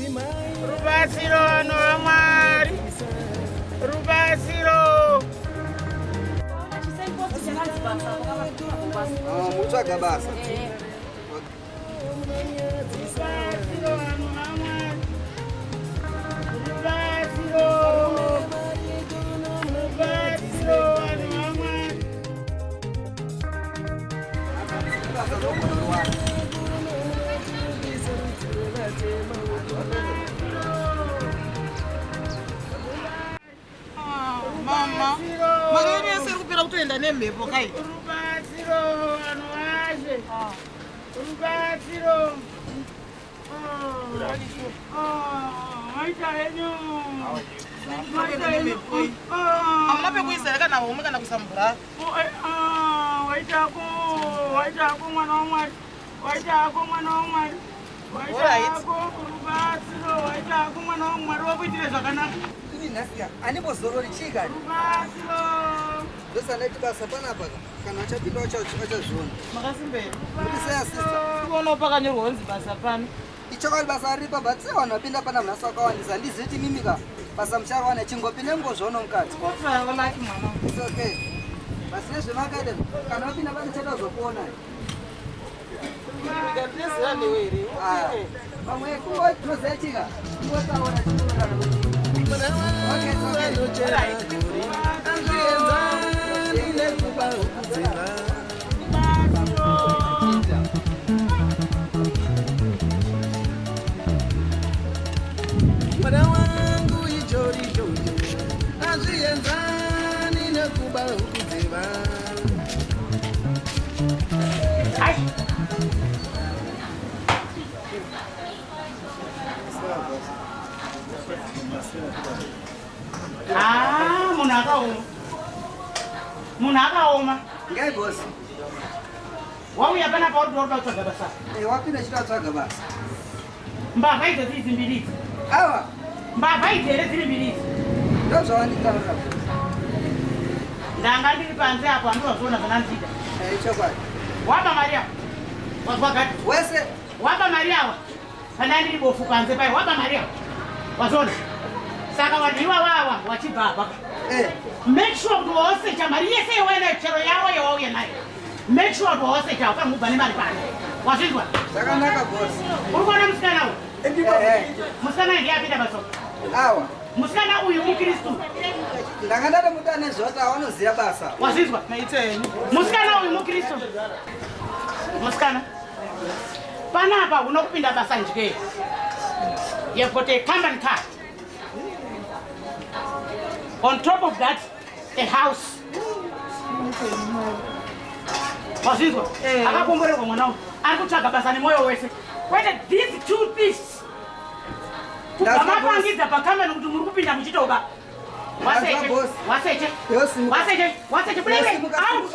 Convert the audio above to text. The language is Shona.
Rubatsiro vanhu vaMwari. Rubatsiro. Mutsvaga basa. Rubatsiro vanhu vaMwari. Rubatsiro. Rubatsiro vanhu vaMwari. Mama, magari yese kupira kutoenda nemhepo kai. Rubatsiro vanhu vashe. Rubatsiro. Waiita henyu. Waiita henyu. Hamuna pekuisira kana home kana kusambura. Waitako mwana waMwari. Waitako mwana waMwari. Waitako rubatsiro. Waitako mwana waMwari wakuitire zvakanaka. Nasiya anibozorori chika. Rubatsiro. Ndosandaiti basa panapa kana achapinda achazviona. Makasimberi. Kuti sei sister? Kuona pakanyorwa kunzi basa pano. Ichokali basa riripa but sei vanhu vapinda pana munhu akawandisa handiziti mimika basa mucharawana chingopinde ngozvoona mukati. Kotra walaki mama. It's okay. Basi nezvemakaita kana vapinda pane chatazokuona. Ndikatezera newe here. Pamwe kunoziya chika kungotaura chinoona kuti Munhu akaoma. ngai boss. Wauya panapa uri kutsvaga basa. Wapinda chitatsvaga basa. Mbavha idzodzi mbiri idzi. Awa. Mbavha idzi here dziri mbiri idzi. Ndozvawanditaura. Ndanga ndiri panze apo handizozviona zvanandiita. Chokwadi. Wapa mari yavo. Wazwa gati? Wese. Wapa mari yavo. Kana ndiri bofu panze pai. Wapa mari yavo. Wazona. Saka wadhiwa wawa wachibva apa. Make sure kuti waosecha mari yese iwene chero yavo yawauya nayo. Make sure kuti waosecha ukamubva nemari pano. Wazvizwa? Zvakanaka boss. Uri kuona musikana uyu? Musikana ndiye apinda basa. Awa. Musikana uyu muKristu. Ndanga ndatomuta nezvoti awanoziva basa. Wazvizwa? Musikana uyu muKristu. Musikana. Panapa unokupinda basa njike. You've got a company car. On top of that, a house. Wazvizwa? Akakomborerwa mwana uyu. Ari kutsvaga basa nemoyo wese. Kwete these two things. Kubva pakameni kuti muri kupinda muchitoba. Waseche. Waseche. Waseche. Waseche. Out.